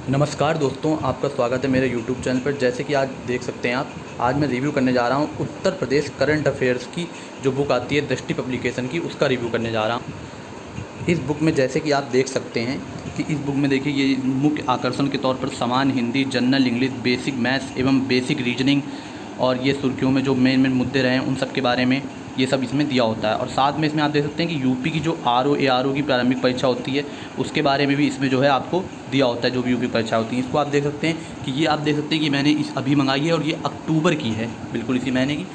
नमस्कार दोस्तों, आपका स्वागत है मेरे यूट्यूब चैनल पर। जैसे कि आज देख सकते हैं आप, आज मैं रिव्यू करने जा रहा हूँ उत्तर प्रदेश करंट अफेयर्स की जो बुक आती है दृष्टि पब्लिकेशन की, उसका रिव्यू करने जा रहा हूँ। इस बुक में जैसे कि आप देख सकते हैं कि इस बुक में देखिए ये मुख्य आकर्षण के तौर पर सामान्य Hindi, general English, basic maths एवं बेसिक रीजनिंग और ये सुर्खियों में जो मेन मुद्दे रहे हैं उन सब के बारे में ये सब इसमें दिया होता है। और साथ में इसमें आप देख सकते हैं कि यूपी की जो आरओ की प्रारंभिक परीक्षा होती है उसके बारे में भी इसमें जो है आपको दिया होता है, जो भी यूपी परीक्षा होती है। इसको आप देख सकते हैं कि ये आप देख सकते हैं कि मैंने इस अभी मंगाई है और ये अक्टूबर की है, बिल्कुल इसी महीने की।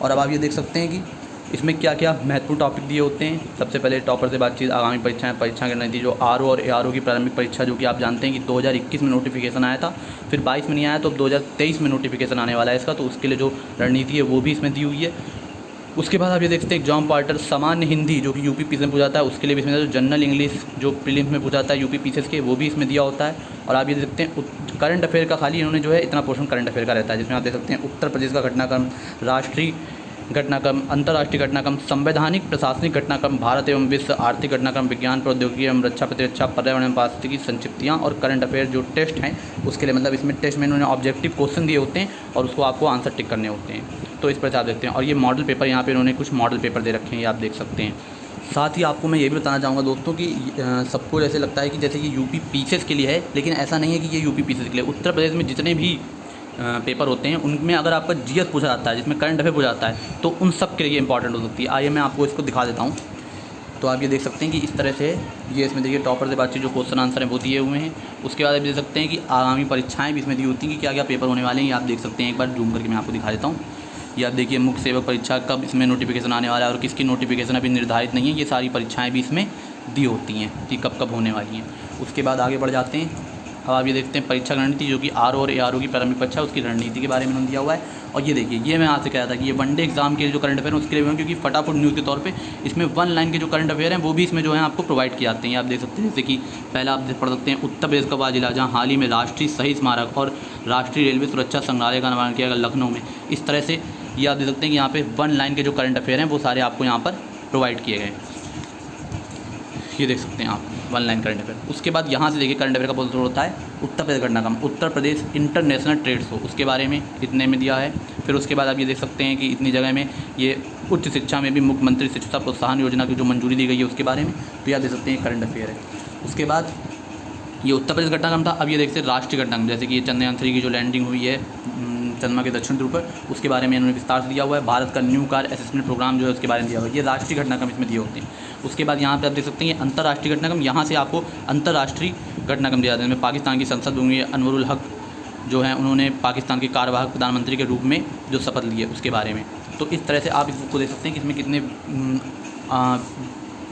और अब आप ये देख सकते हैं कि इसमें क्या क्या महत्वपूर्ण टॉपिक दिए होते हैं। सबसे पहले टॉपर से बातचीत, आगामी परीक्षा करनी थी, जो आरओ और एआरओ की प्रारंभिक परीक्षा, जो कि आप जानते हैं कि 2021 में नोटिफिकेशन आया था, फिर 22 में नहीं आया, तो अब 2023 में नोटिफिकेशन आने वाला है इसका, तो उसके लिए जो रणनीति है वो भी इसमें दी हुई है। उसके बाद आप ये देखते हैं एग्जाम पार्टर सामान्य हिंदी जो कि यूपी पीसीएस में पूछा जाता है, उसके लिए भी इसमें जो जनरल इंग्लिश जो प्रीलिम्स में पूछा जाता है यूपी पीसीएस के, वो भी इसमें दिया होता है। और आप ये देखते हैं करंट अफेयर का खाली इन्होंने जो है इतना पोर्शन करंट अफेयर का रहता है, जिसमें आप देख सकते हैं उत्तर प्रदेश का घटनाक्रम, राष्ट्रीय घटनाक्रम, अंतर्राष्ट्रीय घटनाक्रम, संवैधानिक प्रशासनिक घटनाक्रम, भारत एवं विश्व आर्थिक घटनाक्रम, विज्ञान प्रौद्योगिकी एवं रक्षा प्रतिरक्षा, पर्यावरण एवं पारिस्थितिकी संक्षिप्तियाँ और करंट अफेयर जो टेस्ट हैं उसके लिए, मतलब इसमें टेस्ट में इन्होंने ऑब्जेक्टिव क्वेश्चन दिए होते हैं और उसको आपको आंसर टिक करने होते हैं। तो इस पर आप देखते हैं। और ये मॉडल पेपर, यहाँ पे इन्होंने कुछ मॉडल पेपर दे रखे हैं, ये आप देख सकते हैं। साथ ही आपको मैं ये भी बताना चाहूँगा दोस्तों कि सबको जैसे लगता है कि जैसे कि यूपी पीसीएस के लिए है, लेकिन ऐसा नहीं है कि ये यूपी पीसीएस के लिए। उत्तर प्रदेश में जितने भी पेपर होते हैं उनमें अगर आपका जीएस पूछा जाता है, जिसमें करंट अफेयर पूछा जाता है, तो उन सब के लिए इंपॉर्टेंट हो सकती है। आइए मैं आपको इसको दिखा देता हूँ। तो आप ये देख सकते हैं कि इस तरह से ये इसमें देखिए टॉपर से बातचीत जो क्वेश्चन आंसर हैं वो दिए हुए हैं। उसके बाद आप देख सकते हैं कि आगामी परीक्षाएं भी इसमें दी होती हैं कि क्या क्या पेपर होने वाले हैं, ये आप देख सकते हैं। एक बार जूम करके मैं आपको दिखा देता हूँ। ये आप देखिए मुख्य सेवक परीक्षा कब इसमें नोटिफिकेशन आने वाला है और किसकी नोटिफिकेशन अभी निर्धारित नहीं है, ये सारी परीक्षाएँ भी इसमें दी होती हैं कि कब कब होने वाली हैं। उसके बाद आगे बढ़ जाते हैं। अब आप ये देखते हैं परीक्षा रणनीति, जो कि आरओ और एआरओ की प्रारंभिक परीक्षा उसकी रणनीति के बारे में उन्होंने दिया हुआ है। और ये देखिए, ये मैं आपसे कह रहा था कि ये वनडे एग्जाम के जो करंट अफेयर हैं उसके लिए, क्योंकि फटाफट न्यूज़ के तौर पे इसमें वन लाइन के जो करंट अफेयर हैं वो भी इसमें जो है आपको प्रोवाइड किए जाते हैं। आप देख सकते हैं, जैसे कि पहला आप पढ़ सकते हैं उत्तर प्रदेश का वह जिला जहाँ हाल ही में राष्ट्रीय शहीद स्मारक और राष्ट्रीय रेलवे सुरक्षा संग्रहालय का निर्माण किया गया लखनऊ में। इस तरह से ये आप देख सकते हैं कि यहाँ पे वन लाइन के जो करंट अफेयर हैं वो सारे आपको यहाँ पर प्रोवाइड किए गए। ये देख सकते हैं आप वन लाइन करंट अफेयर। उसके बाद यहाँ से देखिए करंट अफेयर का बहुत जरूर होता है उत्तर प्रदेश घटनाक्रम, Uttar Pradesh international trade show, उसके बारे में इतने में दिया है। फिर उसके बाद आप ये देख सकते हैं कि इतनी जगह में ये उच्च शिक्षा में भी मुख्यमंत्री शिक्षा प्रोत्साहन योजना की जो मंजूरी दी गई है उसके बारे में, तो ये आप देख सकते हैं करंट अफेयर है। उसके बाद ये उत्तर प्रदेश घटनाक्रम था। अब ये देखते हैं राष्ट्रीय घटनाक्रम, जैसे कि ये चंद्रयान 3 की जो लैंडिंग हुई है चंद्रमा के दक्षिण ध्रुव पर, उसके बारे में इन्होंने विस्तार से दिया हुआ है। भारत का न्यू कार असेसमेंट प्रोग्राम जो है उसके बारे में दिया हुआ है। ये राष्ट्रीय घटनाक्रम इसमें दिए होते हैं। उसके बाद यहाँ पे आप देख सकते हैं अंतर्राष्ट्रीय घटनाक्रम, यहाँ से आपको अंतर्राष्ट्रीय घटनाक्रम दिया जाता है। इसमें पाकिस्तान की संसद होंगी, अनवरुल हक जो है उन्होंने पाकिस्तान के कार्यवाहक प्रधानमंत्री के रूप में जो शपथ ली है उसके बारे में। तो इस तरह से आप इस बुक को देख सकते हैं कि इसमें कितने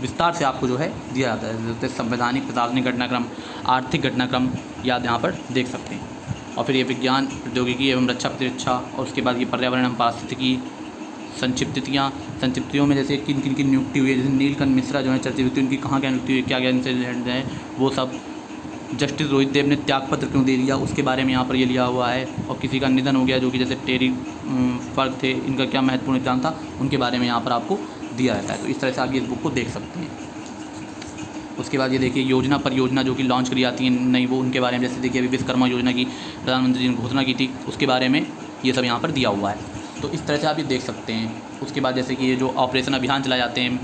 विस्तार से आपको जो है दिया जाता है। जैसे संवैधानिक प्रशासनिक घटनाक्रम, आर्थिक घटनाक्रम, या आप यहाँ पर देख सकते हैं। और फिर ये विज्ञान प्रौद्योगिकी एवं रक्षा प्रतिरक्षा, और उसके बाद ये पर्यावरण एवं पारिस्थितिकी संक्षिप्तियों में जैसे किन किन की नियुक्ति हुई है, जैसे नीलकंठ मिश्रा जो है चर्चित व्यक्ति, उनकी कहाँ क्या नियुक्ति हुई, क्या क्या इंसिडेंट है वो सब, जस्टिस रोहित देव ने त्यागपत्र क्यों दे दिया उसके बारे में यहाँ पर ये लिया हुआ है। और किसी का निधन हो गया जो कि जैसे टेरी फर्क थे, इनका क्या महत्वपूर्ण योगदान था, उनके बारे में यहाँ पर आपको दिया रहता है। तो इस तरह से आप ये इस बुक को देख सकते हैं। उसके बाद ये देखिए योजना परियोजना जो कि लॉन्च करी जाती है नई, वो उनके बारे में, जैसे देखिए अभी विश्वकर्मा योजना की प्रधानमंत्री जी ने घोषणा की थी, उसके बारे में ये सब यहाँ पर दिया हुआ है। तो इस तरह से आप ये देख सकते हैं। उसके बाद जैसे कि ये जो ऑपरेशन अभियान चलाए जाते हैं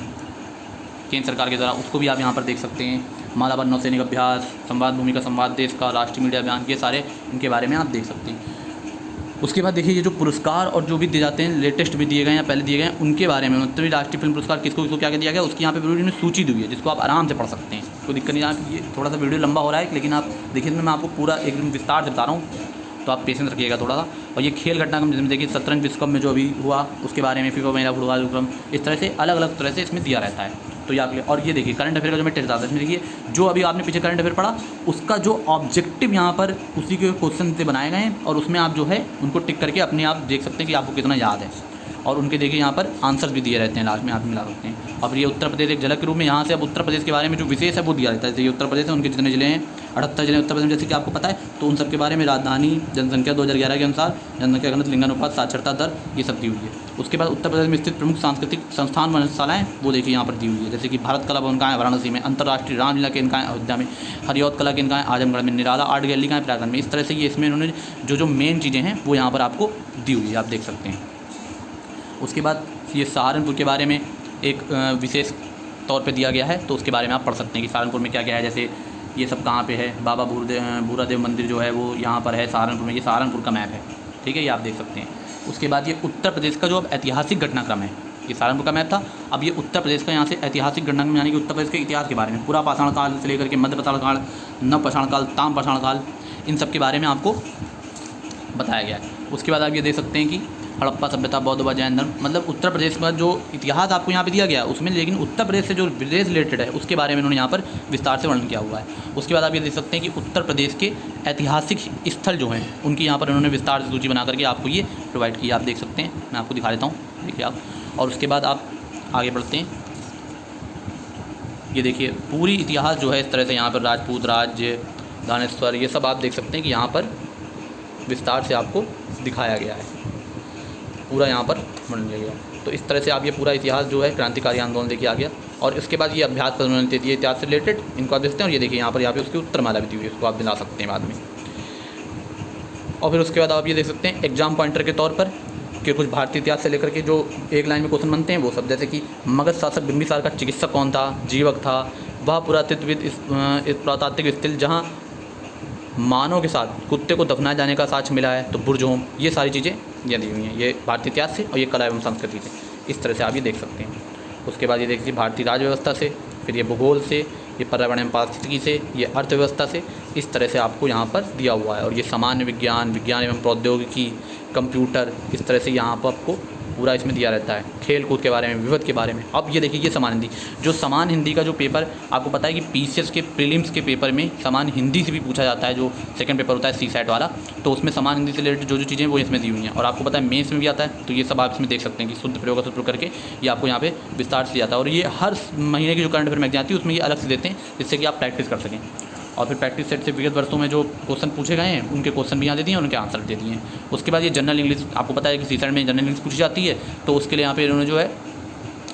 केंद्र सरकार के द्वारा, उसको भी आप यहाँ पर देख सकते हैं। मालाबार नौसैनिक अभ्यास, संवाद भूमि का संवाद देश का, राष्ट्रीय मीडिया अभियान, ये सारे इनके बारे में आप देख सकते हैं। उसके बाद देखिए ये जो पुरस्कार और जो भी दिए जाते हैं, लेटेस्ट भी दिए गए या पहले दिए गए हैं, उनके बारे में, मतलब राष्ट्रीय फिल्म पुरस्कार किसको किसको क्या क्या दिया गया उसकी यहाँ पे वीडियो में सूची दी हुई है, जिसको आप आराम से पढ़ सकते हैं, कोई दिक्कत नहीं। आप ये थोड़ा सा वीडियो लंबा हो रहा है, लेकिन आप देखिए मैं आपको पूरा एकदम विस्तार से बता रहा हूँ, तो आप पेशेंस रखिएगा थोड़ा सा। और ये खेल घटनाक्रम, जिसमें देखिए शतरंज विश्व कप में जो अभी हुआ उसके बारे में, फीफा महिला फुटबॉल विश्व कप, इस तरह से अलग अलग तरह से इसमें दिया रहता है। तो ये आपके, और ये देखिए करंट अफेयर का जो मैं टेस्ट आता है, इसमें देखिए जो अभी आपने पीछे करंट अफेयर पढ़ा उसका जो ऑब्जेक्टिव यहाँ पर उसी के क्वेश्चन से बनाए गए हैं, और उसमें आप जो है उनको टिक करके अपने आप देख सकते हैं कि आपको कितना याद है। और उनके देखिए यहाँ पर आंसर्स भी दिए रहते हैं, लास्ट में आप मिला सकते हैं। और ये उत्तर प्रदेश एक झलक के रूप में यहाँ से अब उत्तर प्रदेश के बारे में जो विशेष है वो दिया रहता है। जैसे उत्तर प्रदेश है, उनके जितने ज़िले हैं 78 जिले उत्तर प्रदेश में, जैसे कि आपको पता है। तो उन सब के बारे में राजधानी, जनसंख्या 2011 के अनुसार, जनसंख्या घनत्व, लिंगानुपात, साक्षरता दर, ये सब दी हुई है। उसके बाद उत्तर प्रदेश में स्थित प्रमुख सांस्कृतिक संस्थान वनशालाएँ वो देखिए यहाँ पर दी हुई है, जैसे कि भारत कला भवन कहाँ है, वाराणसी में। अंतर्राष्ट्रीय रामलीला केंद्र कहाँ है, अयोध्या में। हरिऔध कला केंद्र कहाँ है, आजमगढ़ में। निराला आर्ट गैलरी कहाँ है, प्रयागराज में। इस तरह से ये इसमें इन्होंने जो मेन चीज़ें हैं वो यहाँ पर आपको दी हुई है, आप देख सकते हैं। उसके बाद ये सहारनपुर के बारे में एक विशेष तौर पे दिया गया है, तो उसके बारे में आप पढ़ सकते हैं कि सहारनपुर में क्या क्या है। जैसे ये सब कहाँ पे है, बाबा भूरादेव मंदिर जो है वो यहाँ पर है सहारनपुर में। ये सहारनपुर का मैप है, ठीक है, ये आप देख सकते हैं। उसके बाद ये उत्तर प्रदेश का जो अब ऐतिहासिक घटनाक्रम है, ये सहारनपुर का मैप था, अब ये उत्तर प्रदेश का यहाँ से ऐतिहासिक घटनाक्रम, यानी कि उत्तर प्रदेश के इतिहास के बारे में पूरा पाषाण काल से लेकर के मध्य पाषाण काल, नव पाषाण काल, ताम पाषाण काल, इन सब के बारे में आपको बताया गया है। उसके बाद आप ये देख सकते हैं कि हड़प्पा सभ्यता, बौद्ध व जैन धर्म, मतलब उत्तर प्रदेश का जो इतिहास आपको यहाँ पे दिया गया उसमें, लेकिन उत्तर प्रदेश से जो विदेश रिलेटेड है उसके बारे में उन्होंने यहाँ पर विस्तार से वर्णन किया हुआ है। उसके बाद आप ये देख सकते हैं कि उत्तर प्रदेश के ऐतिहासिक स्थल जो हैं उनकी यहाँ पर उन्होंने विस्तार से सूची बना करके आपको ये प्रोवाइड किया, आप देख सकते हैं। मैं आपको दिखा देता हूँ, देखिए आप। और उसके बाद आप आगे बढ़ते हैं, ये देखिए पूरी इतिहास जो है इस तरह से यहाँ पर राजपूत राज्य, दानेश्वर, ये सब आप देख सकते हैं कि यहाँ पर विस्तार से आपको दिखाया गया है, पूरा यहाँ पर वर्णन किया गया। तो इस तरह से आप ये पूरा इतिहास जो है क्रांतिकारी आंदोलन देखिए आ गया। और इसके बाद ये अभ्यास पर उन्होंने दे दिए इतिहास से रिलेटेड, इनको आप देखते हैं। और ये देखिए यहाँ पर उसकी उत्तरमाला भी दी हुई है, उसको आप दिला सकते हैं बाद में। और फिर उसके बाद आप ये देख सकते हैं एग्जाम पॉइंटर के तौर पर कि कुछ भारतीय इतिहास से लेकर के जो एक लाइन में क्वेश्चन बनते हैं वो सब, जैसे कि मगध शासक बिंबिसार का चिकित्सक कौन था, जीवक था, वह पुरातत्वविद इस पुरातात्विक स्थल जहाँ मानव के साथ कुत्ते को दफनाए जाने का साक्ष्य मिला है, तो बुर्जहोम, ये सारी चीज़ें ये दी हुई हैं, ये भारतीय इतिहास से और ये कला एवं संस्कृति से। इस तरह से आप ये देख सकते हैं। उसके बाद ये देखिए भारतीय राज्य व्यवस्था से, फिर ये भूगोल से, ये पर्यावरण एवं पारिस्थितिकी से, ये अर्थव्यवस्था से, इस तरह से आपको यहाँ पर दिया हुआ है। और ये सामान्य विज्ञान, विज्ञान एवं प्रौद्योगिकी, कंप्यूटर, इस तरह से यहाँ पर आपको पूरा इसमें दिया रहता है। खेल कूद के बारे में, विविध के बारे में। अब ये देखिए ये समान हिंदी, जो समान हिंदी का जो पेपर आपको पता है कि पीसीएस के प्रीलिम्स के पेपर में समान हिंदी से भी पूछा जाता है, जो सेकंड पेपर होता है सीसैट वाला, तो उसमें समान हिंदी से रिलेटेड जो चीज़ें वो इसमें दी हुई हैं। और आपको पता है मेंस में भी आता है, तो ये सब आप इसमें देख सकते हैं कि शुद्ध प्रयोग शुद्ध करके ये आपको यहाँ पे विस्तार से आता है। और ये हर महीने की जो करंट अफेयर मैगजीन आती है उसमें ये अलग से देते हैं, जिससे कि आप प्रैक्टिस कर सकें। और फिर प्रैक्टिस सेट से विगत वर्षों में जो क्वेश्चन पूछे गए हैं उनके क्वेश्चन भी यहाँ दे दिए हैं, उनके आंसर दे दिए हैं। उसके बाद ये जनरल इंग्लिश, आपको पता है कि सीसैट में जनरल इंग्लिश पूछी जाती है, तो उसके लिए यहाँ पे इन्होंने जो है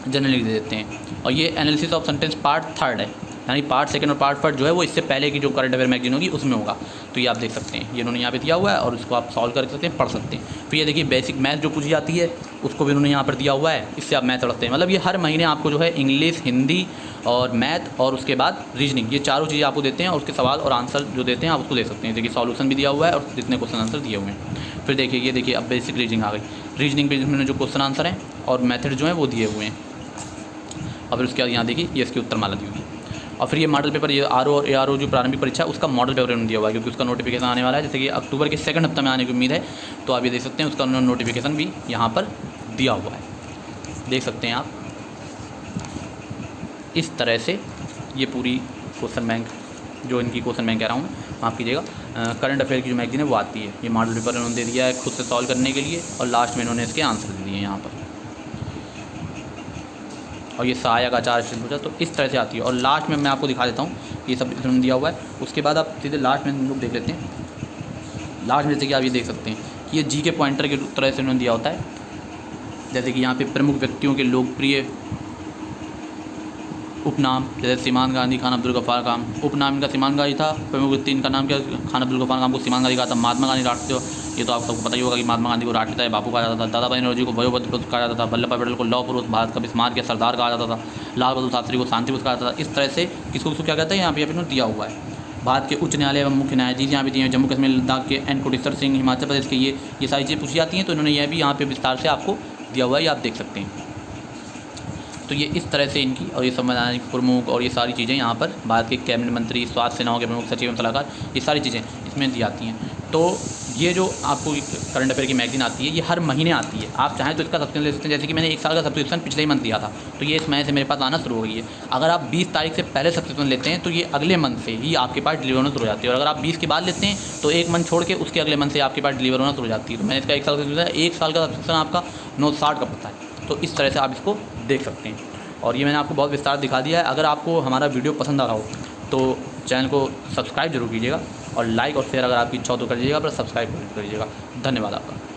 जनरल इंग्लिश दे देते हैं। और ये एनालिसिस ऑफ सेंटेंस पार्ट 3 है, यानी पार्ट 2 और पार्ट 1 जो है वो इससे पहले की जो करंट अफेयर मैगजीन होगी उसमें होगा। तो ये आप देख सकते हैं, ये इन्होंने यहाँ पे दिया हुआ है और इसको आप सॉल्व कर सकते हैं, पढ़ सकते हैं। फिर ये देखिए बेसिक मैथ जो पूछी जाती है उसको भी उन्होंने यहाँ पर दिया हुआ है, इससे आप मैथ पढ़ते हैं। मतलब ये हर महीने आपको जो है इंग्लिश, हिंदी और मैथ और उसके बाद रीजनिंग, ये चारों चीज़ें आपको देते हैं। और उसके सवाल और आंसर जो देते हैं आप उसको दे सकते हैं। देखिए सॉल्यूशन भी दिया हुआ है और जितने क्वेश्चन आंसर दिए हुए हैं। फिर देखिए ये देखिए अब बेसिक रीजनिंग आ गई। रीजनिंग पे जिसमें जो क्वेश्चन आंसर हैं और मेथड जो है वो दिए हुए हैं। और फिर उसके बाद यहाँ देखिए ये इसकी उत्तरमाला दी हुई है। और फिर ये मॉडल पेपर, ये आरओ और एआरओ जो प्रारंभिक परीक्षा है उसका मॉडल पेपर उन्होंने दिया हुआ है, क्योंकि उसका नोटिफिकेशन आने वाला है, जैसे कि अक्टूबर के सेकंड हफ्ते में आने की उम्मीद है। तो आप ये देख सकते हैं उसका उन्होंने नोटिफिकेशन भी यहाँ पर दिया हुआ है, देख सकते हैं आप। इस तरह से ये पूरी क्वेश्चन बैंक, जो इनकी क्वेश्चन बैंक कह रहा हूँ मैं, माफ़ कीजिएगा, करंट अफेयर की जो मैगजीन है वो आती है। ये मॉडल पेपर उन्होंने दे दिया है खुद से सॉल्व करने के लिए, और लास्ट में इन्होंने इसके आंसर दे दिए यहाँ पर। और ये सहायक आचार्य पूछा, तो इस तरह से आती है। और लास्ट में मैं आपको दिखा देता हूँ, ये सब इन्होंने दिया हुआ है। उसके बाद आप सीधे लास्ट में हम लोग देख लेते हैं। लास्ट में जैसे कि आप ये देख सकते हैं कि ये जी के पॉइंटर के तरह से उन्होंने दिया होता है, जैसे कि यहाँ पे प्रमुख व्यक्तियों के लोकप्रिय उपनाम, जैसे सीमान गांधी, खान अब्दुल गफ्फार खान। उपनाम इनका सीमान गांधी था, प्रमुख व्यक्ति इनका नाम क्या, खान अब्दुल गफ्फार खान को सीमान गांधी कहा था। महात्मा गांधी राष्ट्रीय, ये तो आप सबको पता ही होगा कि महात्मा गांधी को राष्ट्रपिता बापू कहा जाता था। दादा भाई नौरोजी को वयोवृद्ध पुरुष कहा जाता था। वल्लभ भाई पटेल को लौह पुरुष, भारत का स्मारक या सरदार कहा जाता था। लाल बहादुर शास्त्री को शांति पुरुष कहा जाता था। इस तरह से किसको किसको क्या कहते हैं यहाँ पे इन्होंने दिया हुआ है। भारत के उच्च न्यायालय एवं मुख्य न्यायाधीश यहाँ भी दिए हैं। जम्मू कश्मीर लद्दाख के एन कोटेश्वर सिंह, हिमाचल प्रदेश के ये सारी चीज़ें पूछी जाती हैं, तो इन्होंने यह भी यहाँ पे विस्तार से आपको दिया हुआ है, ये आप देख सकते हैं। तो ये इस तरह से इनकी, और ये संवैधानिक प्रमुख और ये सारी चीज़ें यहाँ पर भारत के कैबिनेट मंत्री, स्वास्थ्य सेनाओं के प्रमुख सचिव एवं सलाहकार, ये सारी चीज़ें इसमें दी जाती हैं। तो ये जो आपको करंट अफेयर की मैगजीन आती है ये हर महीने आती है। आप चाहें तो इसका सब्सक्रिप्शन ले सकते हैं, जैसे कि मैंने 1 साल का सब्सक्रिप्शन पिछले ही मंथ लिया था, तो ये इस महीने से मेरे पास आना शुरू हो गई है। अगर आप 20 तारीख से पहले सब्सक्रिप्शन लेते हैं तो ये अगले मंथ से ही आपके पास डिलीवर होना शुरू हो जाती है। और अगर आप 20 के बाद लेते हैं तो 1 मंथ छोड़ के उसके अगले मंथ से आपके पास डिलीवर होना शुरू हो जाती है। तो मैंने इसका 1 साल का 1 साल का सब्सक्रिप्शन आपका 960 का पड़ता है। तो इस तरह से आप इसको देख सकते हैं। और ये मैंने आपको बहुत विस्तार दिखा दिया है। अगर आपको हमारा वीडियो पसंद आ रहा हो तो चैनल को सब्सक्राइब जरूर कीजिएगा और लाइक और शेयर अगर आपकी इच्छा हो तो कर दीजिएगा, पर सब्सक्राइब जरूर करिएगा। धन्यवाद आपका।